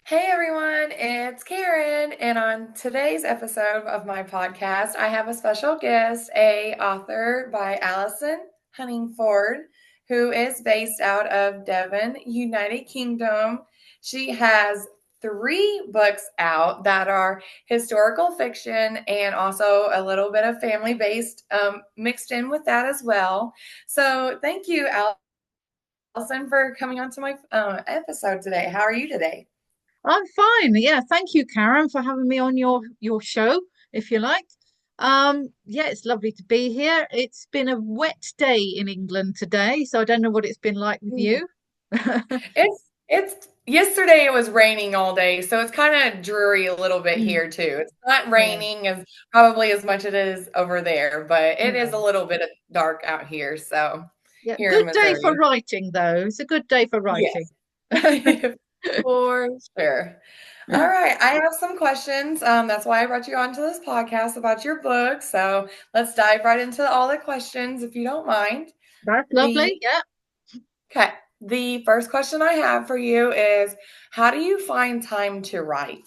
Hey everyone, it's Karen, and on today's episode of my podcast, I have a special guest, a author by Alison-Huntingford, who is based out of Devon, United Kingdom. She has three books out that are historical fiction and also a little bit of family-based mixed in with that as well. So thank you, Allison, for coming on to my episode today. How are you today? I'm fine. Yeah, thank you, Karen, for having me on your show, if you like. Yeah, it's lovely to be here. It's been a wet day in England today, so I don't know what it's been like with you. It's yesterday it was raining all day, so it's kind of dreary a little bit Mm, here too. It's not yeah, raining as probably as much as it is over there, but it is a yeah, little bit dark out here. So yeah. here in Good day for Missouri. writing, though. It's a good day for writing. Yes. For sure. All right. I have some questions. That's why I brought you onto this podcast about your book. So let's dive right into all the questions if you don't mind. That's The lovely. Yeah. Okay. The first question I have for you is how do you find time to write?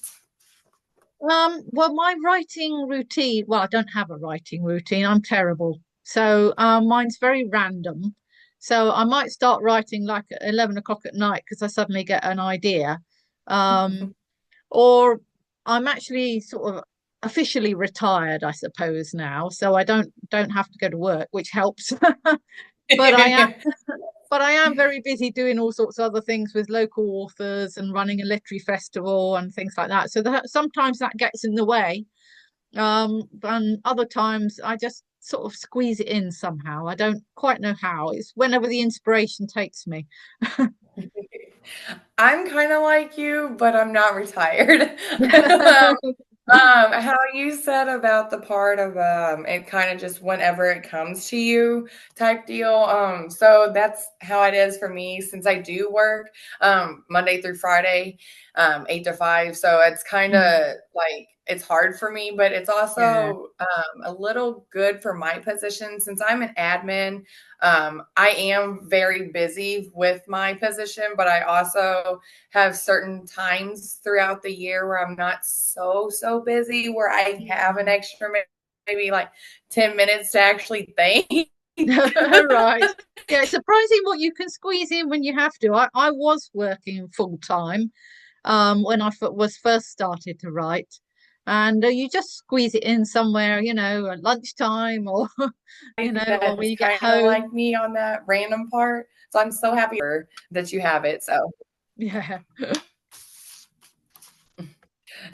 Well, my writing routine, well, I don't have a writing routine. I'm terrible. So mine's very random. So I might start writing like at 11 o'clock at night because I suddenly get an idea. Um, or I'm actually sort of officially retired, I suppose now. So I don't have to go to work, which helps. But I am very busy doing all sorts of other things with local authors and running a literary festival and things like that. So that sometimes that gets in the way. And other times I just sort of squeeze it in somehow. I don't quite know how. It's whenever the inspiration takes me. I'm kind of like you, but I'm not retired. How you said about the part of it kind of just whenever it comes to you type deal. So that's how it is for me since I do work Monday through Friday, 8 to 5. So it's kind Mm, of like it's hard for me, but it's yeah. also a little good for my position since I'm an admin. I am very busy with my position, but I also have certain times throughout the year where I'm not so busy where I have an Mm. extra maybe like 10 minutes to actually think. Right. Yeah, it's surprising what you can squeeze in when you have to. I was working full time when was first started to write. And you just squeeze it in somewhere, at lunchtime or, or when That's you get kind of home. like me on that random part. So I'm so happy that you have it. Yeah.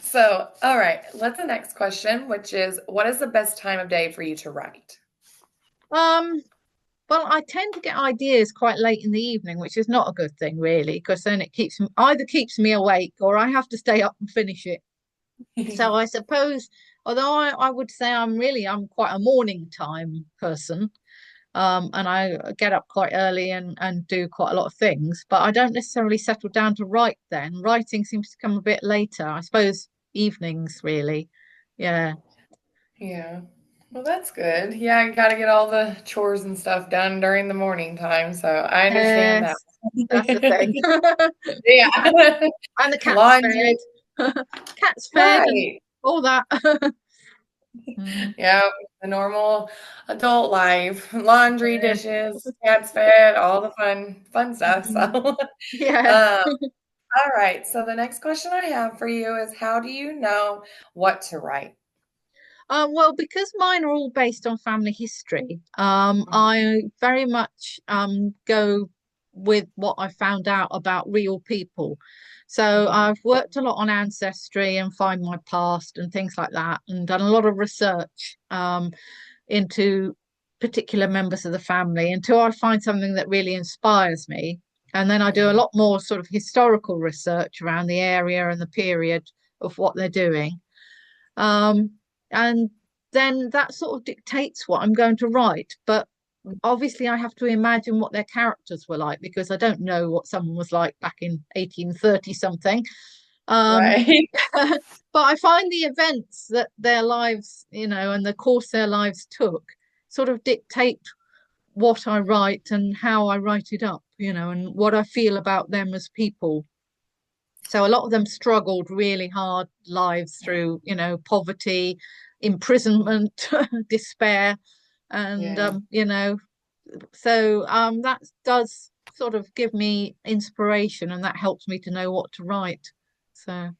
So, all right, let's the next question, which is what is the best time of day for you to write? Um, well, I tend to get ideas quite late in the evening, which is not a good thing, really, because then it either keeps me awake or I have to stay up and finish it. So I suppose, although I would say I'm quite a morning time person, and I get up quite early and do quite a lot of things, but I don't necessarily settle down to write then. Writing seems to come a bit later. I suppose evenings, really. Yeah. Yeah. Well, that's good. Yeah, I got to get all the chores and stuff done during the morning time, so I understand that. Yes, that's the thing. Yeah. And the cat's Laundry. fed. Cat's fed and Right. all that. Mm. Yeah, the normal adult life, laundry, Yeah. dishes, cats fed, all the fun stuff. So, Mhm. Yeah. all right. So the next question I have for you is how do you know what to write? Well, because mine are all based on family history, Mhm. I very much go with what I found out about real people. So I've worked a lot on ancestry and find my past and things like that, and done a lot of research into particular members of the family until I find something that really inspires me. And then I do a Mhm. lot more sort of historical research around the area and the period of what they're doing. Um, and then that sort of dictates what I'm going to write. But obviously, I have to imagine what their characters were like because I don't know what someone was like back in 1830 something. Um, Right. but I find the events that their lives, and the course their lives took sort of dictate what I write and how I write it up, and what I feel about them as people. So a lot of them struggled really hard lives through, poverty, imprisonment, despair, and Yeah. that does sort of give me inspiration, and that helps me to know what to write. So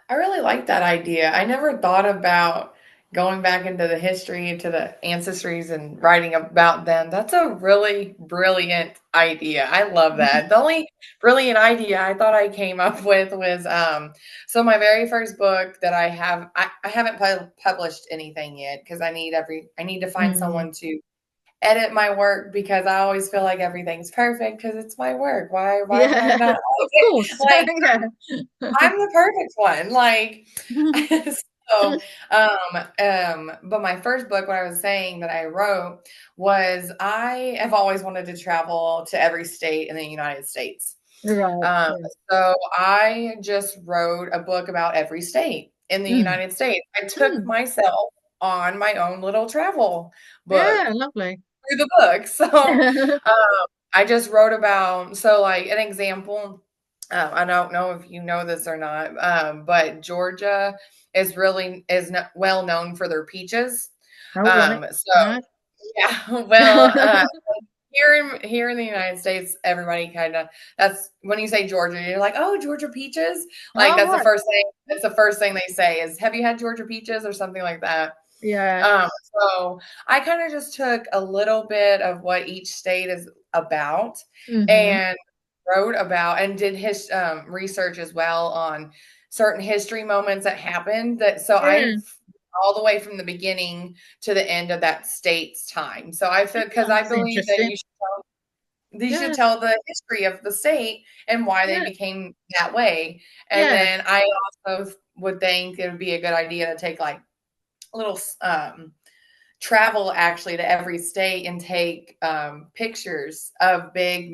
I really like that idea. I never thought about going back into the history, to the ancestries and writing about them. That's a really brilliant idea. I love that. The only brilliant idea I thought I came up with was so my very first book that I haven't published anything yet because I need to find mm, someone to edit my work because I always feel like everything's perfect because it's my work. Why would I yeah, not of like it? course. Like Yeah. I'm the perfect one. Like, so, but my first book, what I was saying that I wrote was I have always wanted to travel to every state in the United States. Right. Um, Yeah. so I just wrote a book about every state in the Mm, United States. I took mm. myself on my own little travel book Yeah, lovely. through the book. So, I just wrote about, so like an example. I don't know if you know this or not, but Georgia is well known for their peaches. Oh, right. So Right. yeah, well, here in the United States, everybody kind of, that's when you say Georgia, you're like, oh, Georgia peaches. Like Oh, right. that's the first thing they say is, have you had Georgia peaches or something like that? Yeah. So I kind of just took a little bit of what each state is about Hmm. and wrote about and did his research as well on certain history moments that happened. That so Yeah. I all the way from the beginning to the end of that state's time. So I feel because Oh, I that's believe that interesting. you should Yeah. tell the history of the state and why they Yeah. became that way. And Yeah. then I also would think it would be a good idea to take like little travel actually to every state and take pictures of big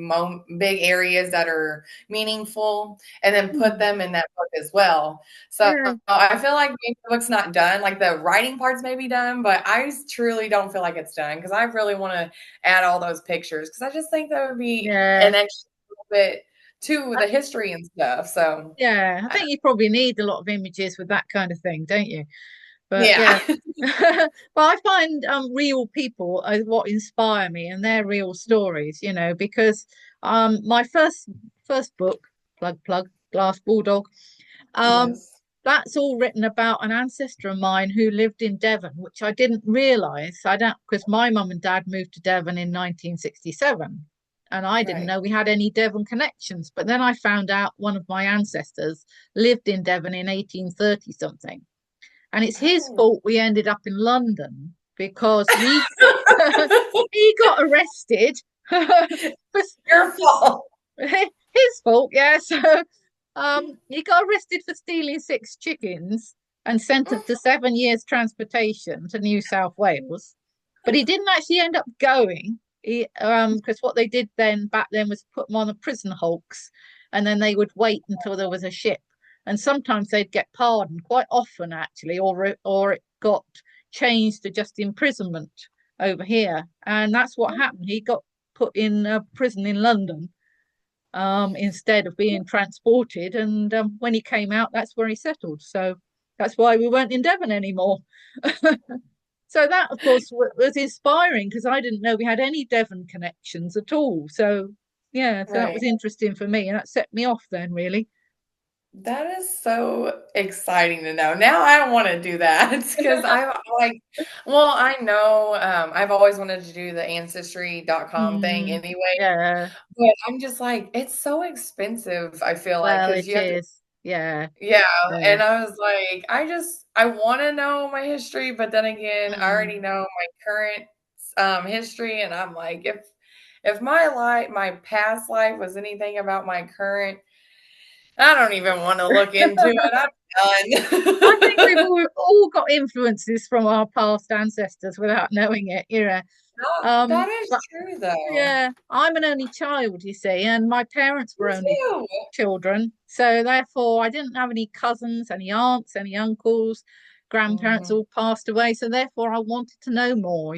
areas that are meaningful and then put Hmm. them in that book as well. So Yeah. I feel like maybe the book's not done, like the writing parts may be done, but I truly don't feel like it's done because I really want to add all those pictures because I just think that would be Yeah. an extra little bit to the history and stuff. So Yeah, I think you probably need a lot of images with that kind of thing, don't you? But yeah. yeah, but I find real people are what inspire me, and they're real stories, because my first book, Glass Bulldog, um, Yes. that's all written about an ancestor of mine who lived in Devon, which I didn't realize. I don't, because my mum and dad moved to Devon in 1967, and I didn't Right. know we had any Devon connections. But then I found out one of my ancestors lived in Devon in 1830 something. And it's his Oh. fault we ended up in London because he got arrested for Your fault. his fault, yeah. So he got arrested for stealing six chickens and sentenced to 7 years transportation to New South Wales. But he didn't actually end up going. He because what they did then back then was put him on a prison hulks, and then they would wait until there was a ship. And sometimes they'd get pardoned, quite often actually, or it got changed to just imprisonment over here. And that's what happened. He got put in a prison in London instead of being transported. And when he came out, that's where he settled. So that's why we weren't in Devon anymore. So that, of course, was inspiring because I didn't know we had any Devon connections at all. So yeah, so that was Right. interesting for me, and that set me off then, really. That is so exciting to know. Now I want to do that because I'm like, well, I know I've always wanted to do the ancestry.com thing Mm, anyway, yeah, but I'm just like, it's so expensive, I feel like, well, because it you have to, is. Yeah, yeah. yeah. And I was like, I want to know my history, but then again, I already Mm. know my current history. And I'm like, if my past life was anything about my current, I don't even want to look into it. I'm I think we've done. all got influences from our past ancestors without knowing it. That is But true, though. yeah, I'm an only child, you see, and my parents Me were only too. children. So therefore, I didn't have any cousins, any aunts, any uncles. Grandparents Mhm. all passed away. So therefore, I wanted to know more.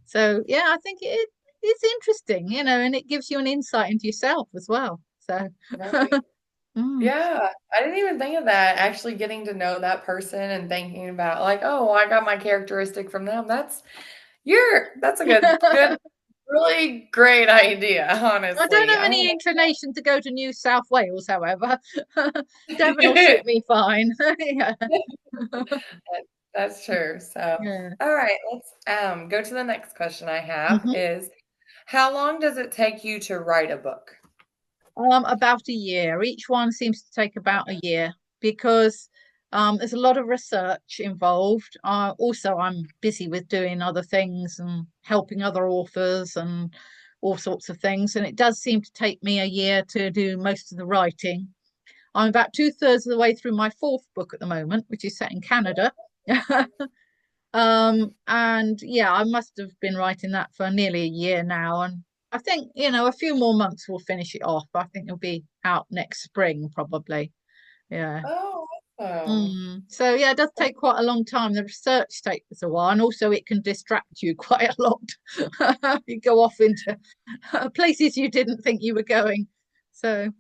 So yeah, I think it's interesting, and it gives you an insight into yourself as well. So Right. Mm. Yeah, I didn't even think of that. Actually getting to know that person and thinking about like, oh, well, I got my characteristic from them. That's a good, really great idea, I don't honestly. have I any want inclination to go to New South Wales, however. Devon will suit me fine. Yeah. That's true. So, Yeah. all right, let's go to the next question I have hmm is how long does it take you to write a book? About a year. Each one seems to take about a year because there's a lot of research involved. Also, I'm busy with doing other things and helping other authors and all sorts of things. And it does seem to take me a year to do most of the writing. I'm about two-thirds of the way through my fourth book at the moment, which is set in Canada. And yeah, I must have been writing that for nearly a year now. And I think, a few more months will finish it off. I think it'll be out next spring, probably. Yeah. Oh, awesome. So yeah, it does take quite a long time. The research takes a while, and also it can distract you quite a lot. You go off into places you didn't think you were going. So,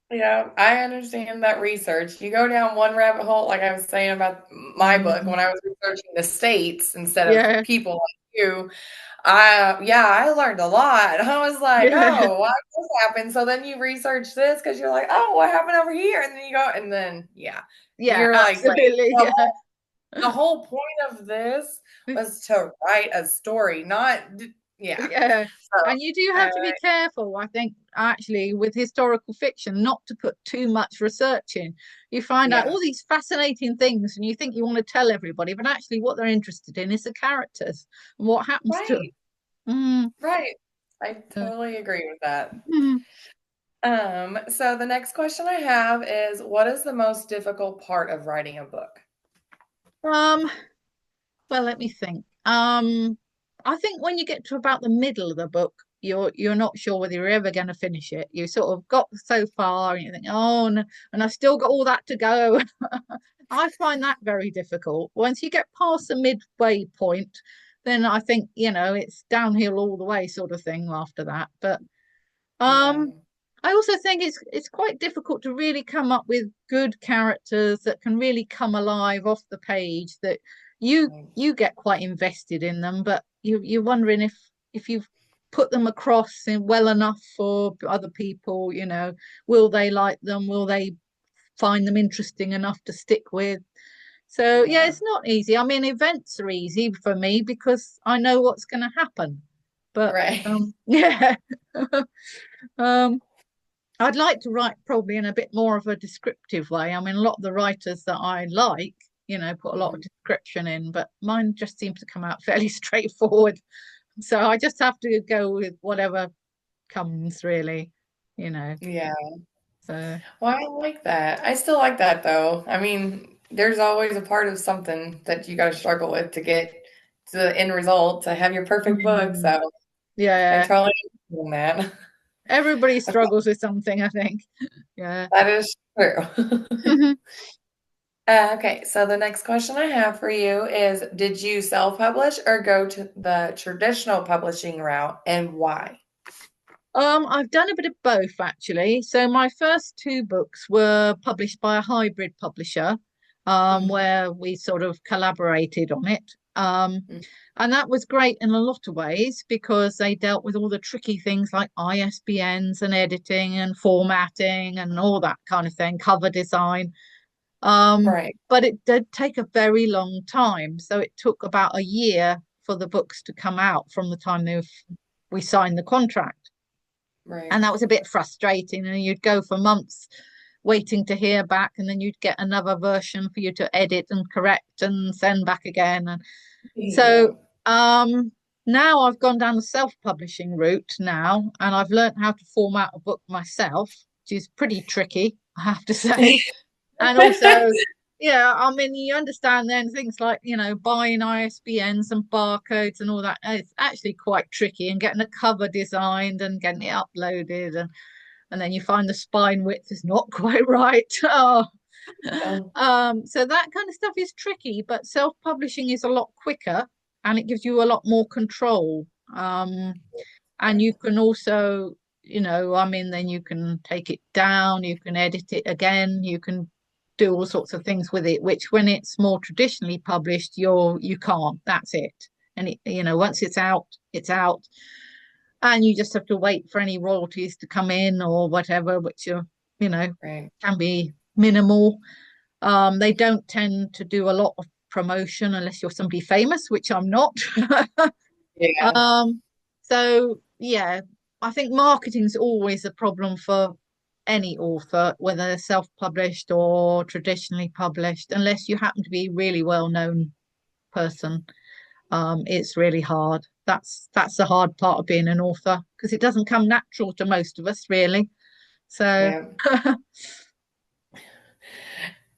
Yeah, I understand that research. You go down one rabbit hole, like I was saying about my book when mm, I was researching the states instead of yeah, people like you. I learned a lot. I was like, yeah, oh, why this happened? So then you research this because you're like, oh, what happened over here? And then you go, and then yeah, yeah, you're like, wait, absolutely, the yeah. whole point of this was to write a story, yeah. Yeah. So, And you do have to be careful, I think, actually, with historical fiction, not to put too much research in. You find out yeah, all these fascinating things and you think you want to tell everybody, but actually, what they're interested in is the characters and what happens to right, them. right. I Uh, totally agree with that. mm. So the next question I have is what is the most difficult part of writing a book? Um, well, let me think. I think when you get to about the middle of the book, you're not sure whether you're ever going to finish it. You sort of got so far, and you think, oh, no, and I've still got all that to go. I find that very difficult. Once you get past the midway point, then I think, it's downhill all the way, sort of thing after that. But Yeah. um, I also think it's quite difficult to really come up with good characters that can really come alive off the page that you get quite invested in them, but you're wondering if you've put them across in well enough for other people, will they like them? Will they find them interesting enough to stick with? So yeah, Yeah. it's not easy. I mean, events are easy for me because I know what's going to happen. But Right. yeah. um I'd like to write probably in a bit more of a descriptive way. I mean, a lot of the writers that I like, put a lot of Mhm. description in, but mine just seems to come out fairly straightforward. So I just have to go with whatever comes, really, you know. Yeah. So Well, I like that. I still like that though. I mean, there's always a part of something that you got to struggle with to get to the end result to have your perfect book. mm, So I yeah, totally understand that. everybody Okay, struggles with something, I think. Yeah. that is true. Okay, so the next question I have for you is did you self-publish or go to the traditional publishing route and why? I've done a bit of both actually. So my first two books were published by a hybrid publisher, Mhm. where we sort of collaborated on it. Mm. And that was great in a lot of ways because they dealt with all the tricky things like ISBNs and editing and formatting and all that kind of thing, cover design. Right, But it did take a very long time. So it took about a year for the books to come out from the time we signed the contract. right. And that was a bit frustrating. And you'd go for months waiting to hear back, and then you'd get another version for you to edit and correct and send back again. And Yeah. so now I've gone down the self-publishing route now, and I've learned how to format a book myself, which is pretty tricky, I have to say. And also, yeah, I mean, you understand then things like, buying ISBNs and barcodes and all that. It's actually quite tricky and getting a cover designed and getting it uploaded. And then you find the spine width is not quite right. Oh. Oh, So that kind of stuff is tricky, but self-publishing is a lot quicker and it gives you a lot more control. And you can also I mean, then you can take it down, you can edit it again, you can do all sorts of things with it, which when it's more traditionally published, you can't. That's it. And once it's out, it's out. And you just have to wait for any royalties to come in or whatever, which you know, Right. can be minimal. They don't tend to do a lot of promotion unless you're somebody famous, which I'm not. Yeah. Um, so yeah, I think marketing's always a problem for any author, whether they're self-published or traditionally published, unless you happen to be a really well-known person. It's really hard. That's the hard part of being an author because it doesn't come natural to most of us, really. So Yeah.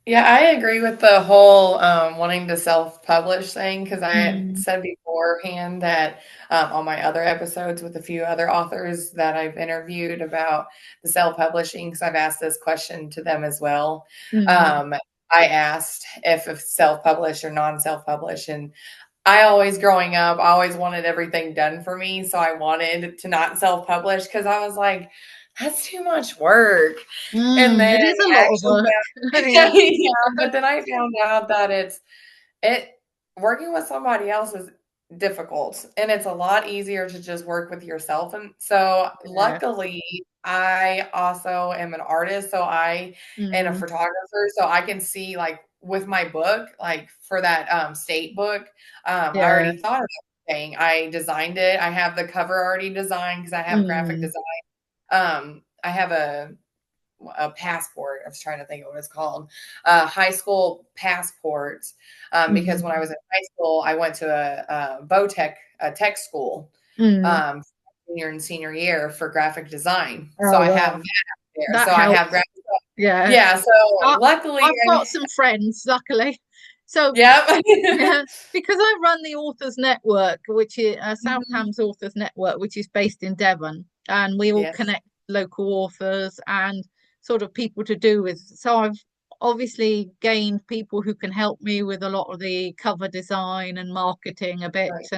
Yeah, I agree with the whole wanting to self-publish thing because I had mm, said beforehand that on my other episodes with a few other authors that I've interviewed about the self-publishing, because I've asked this question to them as well. mm, Um, I asked if self-published or non-self-published, and I always, growing up, I always wanted everything done for me. So I wanted to not self-publish because I was like, that's too much work. And then it is a I lot of actually work. Yeah. found, yeah, but then I found out that it working with somebody else is difficult and it's a lot easier to just work with yourself. And so Yeah. luckily I also am an artist, so I and a Mm, photographer, so I can see like with my book, like for that state book, I yeah. already thought of everything. I designed it. I have the cover already designed because I have graphic Mm, design. I have a passport. I was trying to think of what it's called, high school passport. Because when I mm, was in high school, I went to a tech school, mm. um, junior and senior year for graphic design. So Oh I have well, that there. that So I have helps. graphic. Yeah. Yeah. So I, luckily, I've got some friends, luckily. So yeah. yeah, because I run the Authors Network, which is Mhm. Southam's Authors Network, which is based in Devon, and we all Yes. connect local authors and sort of people to do with. So I've obviously gained people who can help me with a lot of the cover design and marketing a bit, Right.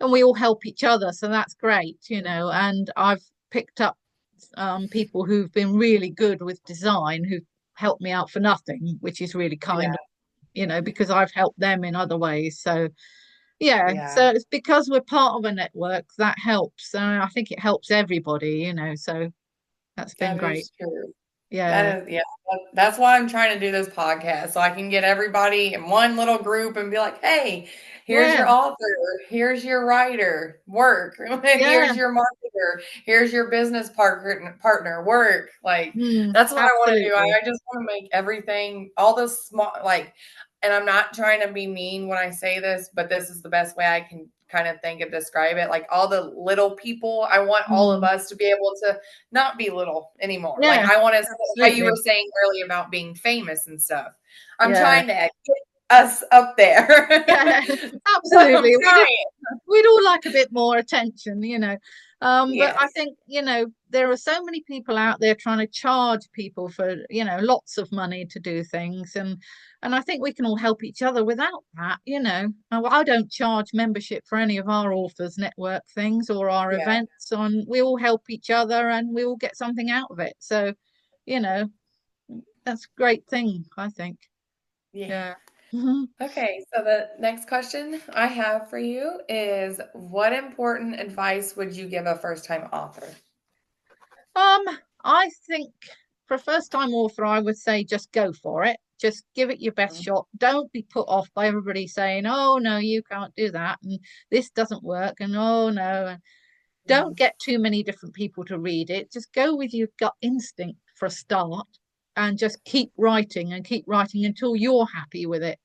and we all help each other. So that's great. And I've picked up people who've been really good with design who helped me out for nothing, which is really Yeah. kind, because I've helped them in other ways. So yeah, Yeah. so it's because we're part of a network that helps. I think it helps everybody. So that's been That great. is true. Yeah. That is, yeah, that's why I'm trying to do this podcast so I can get everybody in one little group and be like, hey, here's Yeah. your author, here's your writer, work, here's Yeah. your marketer, here's your business partner, work. Like, that's what I want to do. Absolutely. I just want to make everything, all the small, like, and I'm not trying to be mean when I say this, but this is the best way I can kind of think of describe it. Like all the little people, I want all of Mm. us to be able to not be little anymore. Like Yeah. I want to, how you were Absolutely. saying earlier about being famous and stuff. I'm Yeah. trying to get us up there. Yeah. I'm Absolutely. trying. We'd all like a bit more attention. But I Yes. think, there are so many people out there trying to charge people for, lots of money to do things. And I think we can all help each other without that. I don't charge membership for any of our authors network things or our Yeah. events on. We all help each other and we all get something out of it. So, you know, that's a great thing, I think. Yeah. Yeah. Okay. So the next question I have for you is what important advice would you give a first time author? Um, I think for a first time author, I would say just go for it. Just give it your best shot. Don't be put off by everybody saying, oh, no, you can't do that. And this doesn't work. And oh, no. And don't Mhm. get too many different people to read it. Just go with your gut instinct for a start and just keep writing and keep writing until you're happy with it.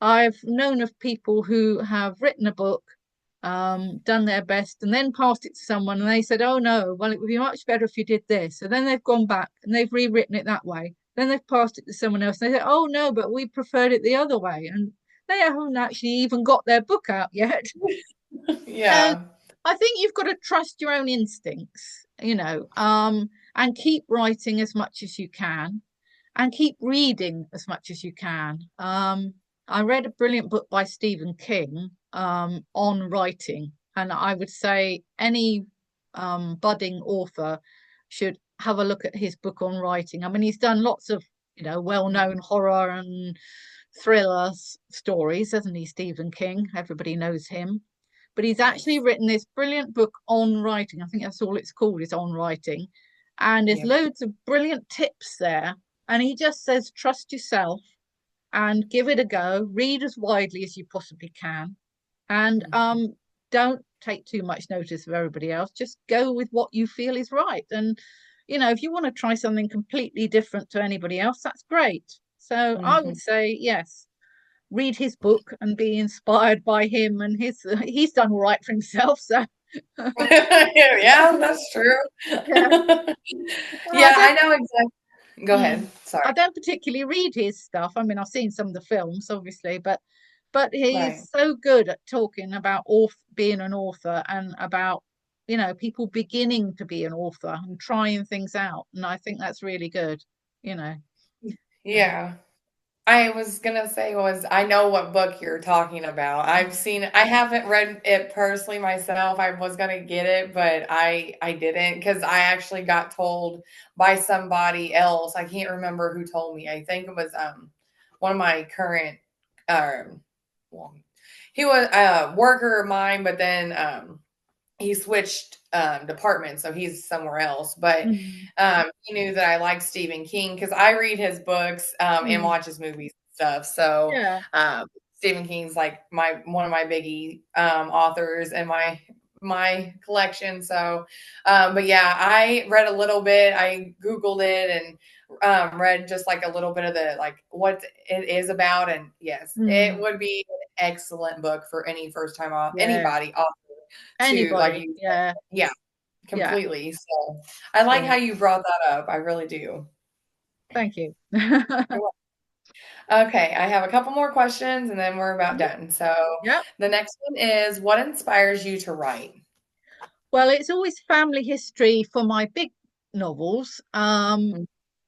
I've known of people who have written a book, done their best, and then passed it to someone, and they said, "Oh no, well, it would be much better if you did this." So then they've gone back and they've rewritten it that way. Then they've passed it to someone else, and they say, "Oh no, but we preferred it the other way," and they haven't actually even got their book out yet. So Yeah. I think you've got to trust your own instincts, and keep writing as much as you can and keep reading as much as you can. I read a brilliant book by Stephen King on writing, and I would say any budding author should have a look at his book on writing. I mean, he's done lots of, well-known horror and thriller stories, hasn't he? Stephen King, everybody knows him. But he's actually Yes. written this brilliant book on writing. I think that's all it's called, is On Writing. And there's Yep. loads of brilliant tips there. And he just says, trust yourself and give it a go. Read as widely as you possibly can. And don't take too much notice of everybody else. Just go with what you feel is right. And, if you want to try something completely different to anybody else, that's great. So I Mhm. would say, yes, read his book and be inspired by him, and he's done all right for himself. So Yeah, that's true. yeah. Well, Yeah, I know exactly. Go ahead. Sorry. I don't particularly read his stuff. I mean, I've seen some of the films, obviously, but Right. he's so good at talking about being an author, and about people beginning to be an author and trying things out, and I think that's really good. You know. Yeah. Yeah. I was gonna say was I know what book you're talking about. I haven't read it personally myself. I was gonna get it, but I didn't because I actually got told by somebody else. I can't remember who told me. I think it was one of my current um well, he was a worker of mine, but then he switched departments, so he's somewhere else. But Mm. he knew that I liked Stephen King because I read his books and Mm. watch his movies and stuff. So Yeah. Stephen King's like my one of my biggie authors in my collection. So, but yeah, I read a little bit. I googled it and read just like a little bit of the like what it is about. And yes, it Mm. would be an excellent book for any first time Yeah. anybody to like Anybody. you said. Yeah. Yeah, Yeah. completely. So I like Yeah. how you brought that up. I really do. Thank you. Okay, I have a couple more questions and then we're about done. So Yep. the next one is what inspires you to write? Well, it's always family history for my big novels, Mm.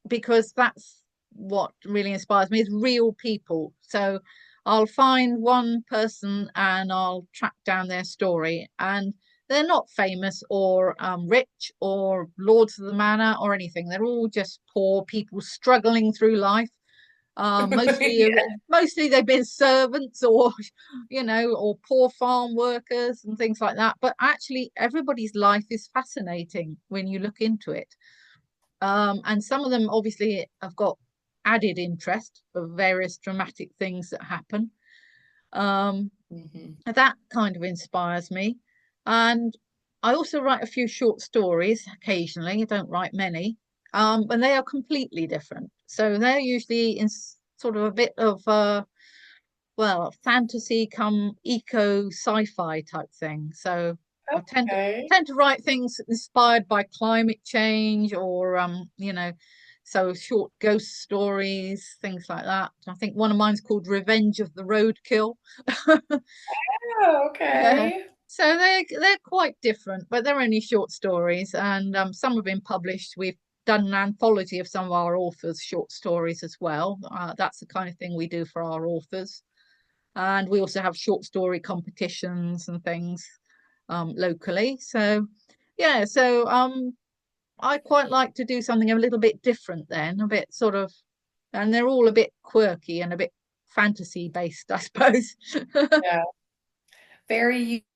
because that's what really inspires me, is real people. So I'll find one person and I'll track down their story, and they're not famous or rich or lords of the manor or anything. They're all just poor people struggling through life. Mostly, Yeah. mostly they've been servants, or or poor farm workers and things like that. But actually, everybody's life is fascinating when you look into it. And some of them obviously have got added interest for various dramatic things that happen. Um, Mhm. that kind of inspires me. And I also write a few short stories occasionally. I don't write many, and they are completely different. So they're usually in sort of a bit of fantasy come eco sci-fi type thing. So I Okay. tend to write things inspired by climate change, or so short ghost stories, things like that. I think one of mine's called Revenge of the Roadkill. Oh, Yeah. okay. So they're quite different, but they're only short stories, and some have been published. We've done an anthology of some of our authors' short stories as well. That's the kind of thing we do for our authors, and we also have short story competitions and things locally. So yeah, so I quite like to do something a little bit different then, a bit sort of, and they're all a bit quirky and a bit fantasy based, I suppose. Yeah. Very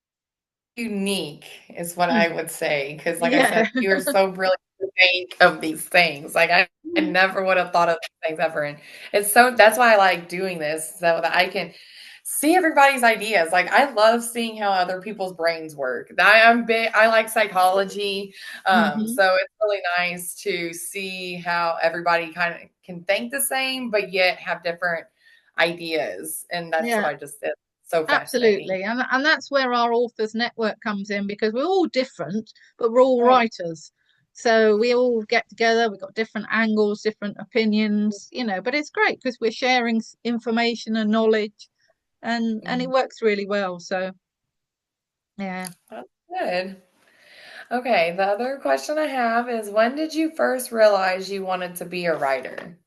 unique is what I Mm. would say, because like I Yeah. said, you are so brilliant to think of these things. Like I never would have thought of these things ever. And it's so that's why I like doing this so that I can see everybody's ideas. Like I love seeing how other people's brains work. I like psychology. Hmm. So it's really nice to see how everybody kind of can think the same, but yet have different ideas. And that's what Yeah. I just did. So fascinating. Absolutely. And that's where our authors network comes in, because we're all different, but we're all Right. writers. So we all get together, we've got different angles, different opinions, but it's great because we're sharing information and knowledge, and it Mhm. works really well. So yeah. That's good. Okay, the other question I have is when did you first realize you wanted to be a writer?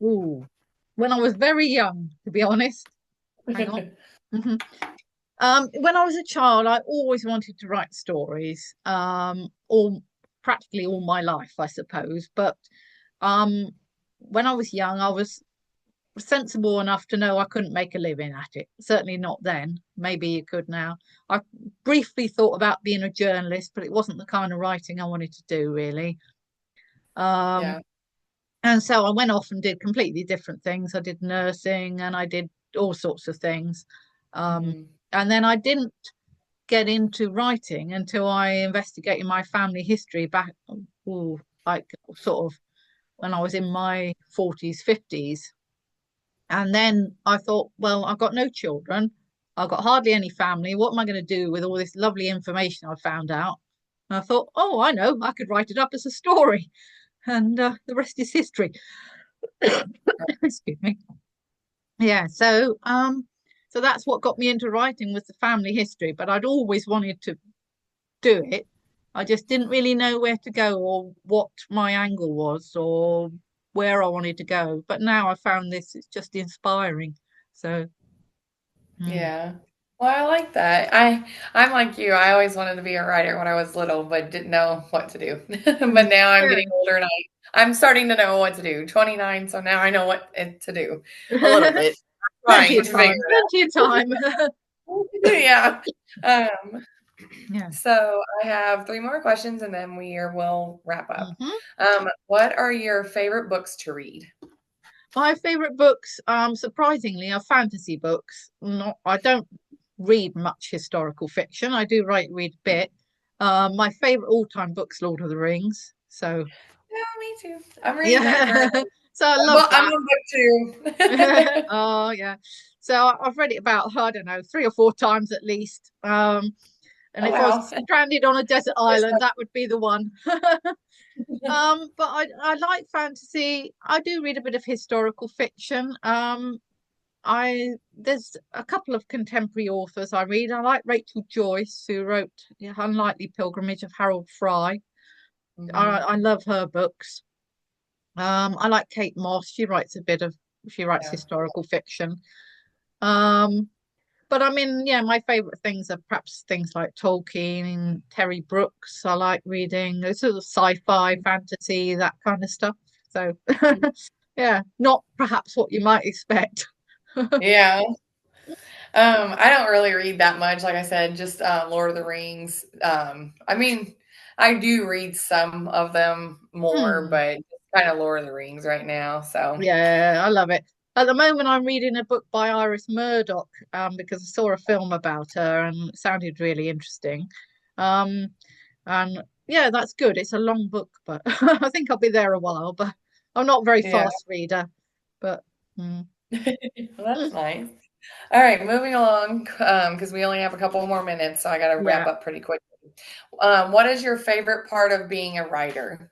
Ooh. When I was very young, to be honest. Hang on. Mhm. When I was a child, I always wanted to write stories, all practically all my life, I suppose. But um, when I was young, I was sensible enough to know I couldn't make a living at it. Certainly not then. Maybe you could now. I briefly thought about being a journalist, but it wasn't the kind of writing I wanted to do, really. Um, Yeah. and so I went off and did completely different things. I did nursing and I did all sorts of things. Um, Hmm. and then I didn't get into writing until I investigated my family history back, ooh, like sort of when I was in my 40s, 50s. And then I thought, well, I've got no children. I've got hardly any family. What am I going to do with all this lovely information I found out? And I thought, oh, I know, I could write it up as a story. And the rest is history. Excuse me. Yeah, so that's what got me into writing was the family history, but I'd always wanted to do it. I just didn't really know where to go or what my angle was or where I wanted to go. But now I found this, it's just inspiring. So, mm. Yeah. Well, I like that. I'm like you. I always wanted to be a writer when I was little, but didn't know what to do. But now I'm getting older and I'm starting to know what to do. 29, so now I know what to do a little Yeah. bit. Plenty Trying of to figure time, plenty of time. it out. Yeah. Yeah. So I have three more questions and then will wrap up. Hmm. What are your favorite books to read? My favorite books, surprisingly, are fantasy books. Not, I don't read much historical fiction. I do read a bit. My favorite all-time book's Lord of the Rings. So Yeah, me too. I'm reading that yeah, currently. so I love I'm that. on book two. Oh yeah. So I've read it about, I don't know, three or four times at least. And Oh if I was wow. stranded on a desert island, that would be the one. But I like fantasy. I do read a bit of historical fiction. I There's a couple of contemporary authors I read. I like Rachel Joyce, who wrote The Unlikely Pilgrimage of Harold Fry. Hmm. I love her books. I like Kate Moss. She writes Yeah. historical fiction. Um, but I mean, yeah, my favorite things are perhaps things like Tolkien, Terry Brooks. I like reading sort of sci-fi, fantasy, that kind of stuff. So, yeah, not perhaps what you might expect. Yeah. I don't really read that much. Like I said, just Lord of the Rings. I mean, I do read some of them more, Hmm. but kind of Lord of the Rings right now. So Yeah, I love it. At the moment, I'm reading a book by Iris Murdoch because I saw a film about her and it sounded really interesting. Um, and yeah, that's good. It's a long book, but I think I'll be there a while. But I'm not a very yeah, fast reader. But mm, well, that's mm, nice. All right, moving along because we only have a couple more minutes, so I got to wrap yeah, up pretty quick. What is your favorite part of being a writer?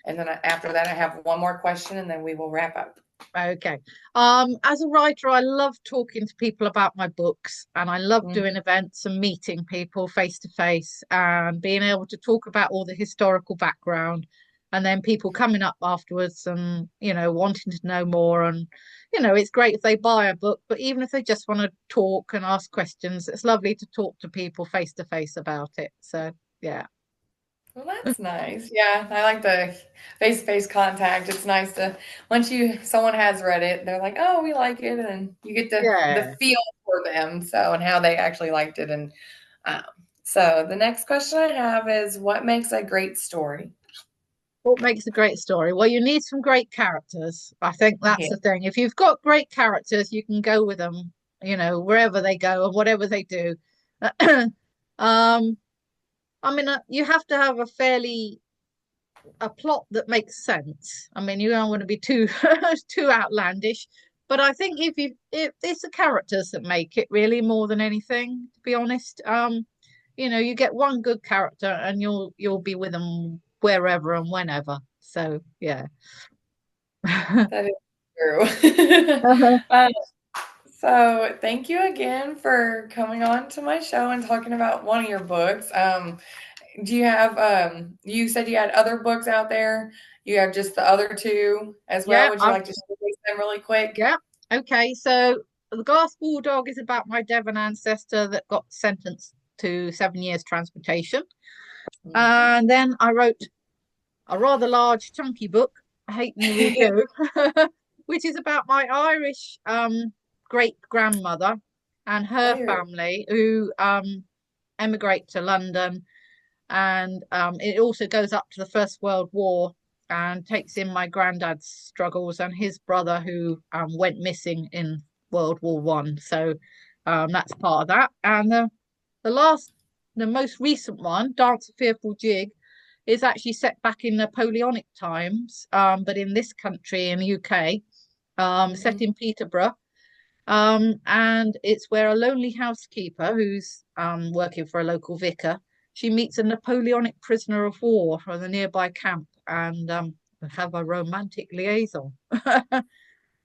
And then after that, I have one more question, and then we will wrap up. okay. As a writer, I love talking to people about my books, and I love Mhm. doing events and meeting people face to face and being able to talk about all the historical background, and then people coming up afterwards and wanting to know more. And it's great if they buy a book, but even if they just want to talk and ask questions, it's lovely to talk to people face to face about it. So yeah. Well, that's nice. Yeah, I like the face-to-face contact. It's nice to once someone has read it, they're like, "Oh, we like it," and you get the Yeah. feel for them, so and how they actually liked it. And um, so the next question I have is, what makes a great story? What makes a great story? Well, you need some great characters. I think that's Yeah. the thing. If you've got great characters, you can go with them, wherever they go and whatever they do. um, I mean, you have to have a plot that makes sense. I mean, you don't want to be too too outlandish, but I think if it's the characters that make it really more than anything, to be honest. You get one good character and you'll be with them wherever and whenever. So yeah. That is true. Uh-huh. Uh, so thank you again for coming on to my show and talking about one of your books. Do you have you said you had other books out there? You have just the other two as well. Yeah, Would you like to showcase them really quick? yeah. Okay, so The Glass Bulldog is about my Devon ancestor that got sentenced to 7 years transportation. Mhm. And then I wrote a rather large, chunky book, I Hate Me, We Do, which is about my Irish great grandmother and her Very. family who emigrate to London. And it also goes up to the First World War and takes in my granddad's struggles and his brother who went missing in World War I. So that's part of that. And the last, the most recent one, Dance a Fearful Jig, is actually set back in Napoleonic times, but in this country, in the UK, set Mhm. in Peterborough. And it's where a lonely housekeeper who's working for a local vicar, she meets a Napoleonic prisoner of war from the nearby camp and have a romantic liaison. And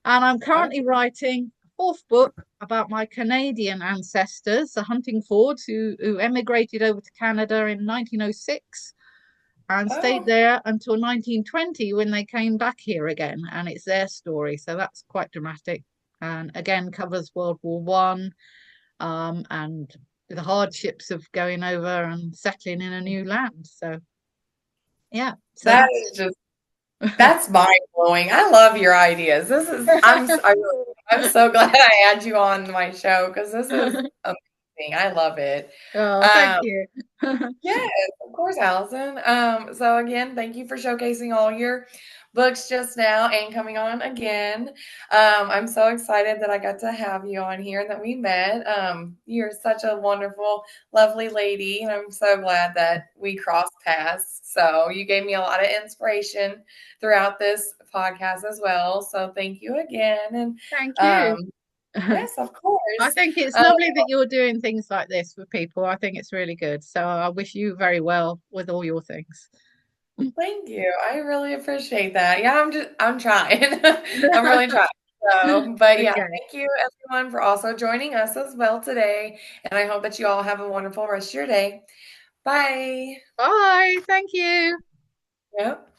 I'm Oh, currently writing a fourth book about my Canadian ancestors, the Huntingfords, who emigrated over to Canada in 1906 and stayed oh, there until 1920 when they came back here again. And it's their story. So that's quite dramatic. And again, covers World War I and the hardships of going over and settling in a new land. So, yeah. So that that's. is just that's mind blowing. I love your ideas. This is I'm so glad I had you on my show because this is amazing. I love it. Oh, thank Um, you. Yes, of course, Allison. So again, thank you for showcasing all your books just now and coming on again. I'm so excited that I got to have you on here and that we met. You're such a wonderful, lovely lady, and I'm so glad that we crossed paths. So you gave me a lot of inspiration throughout this podcast as well. So thank you again. And Thank you. um, yes, of I course. think it's Um, lovely that you're doing things like this for people. I think it's really good. So I wish you very well with all your things. Thank you. I really appreciate that. Yeah, I'm trying. I'm really trying. So, but yeah, Okay. thank you everyone for also joining us as well today. And I hope that you all have a wonderful rest of your day. Bye. Bye. Thank you. Yep.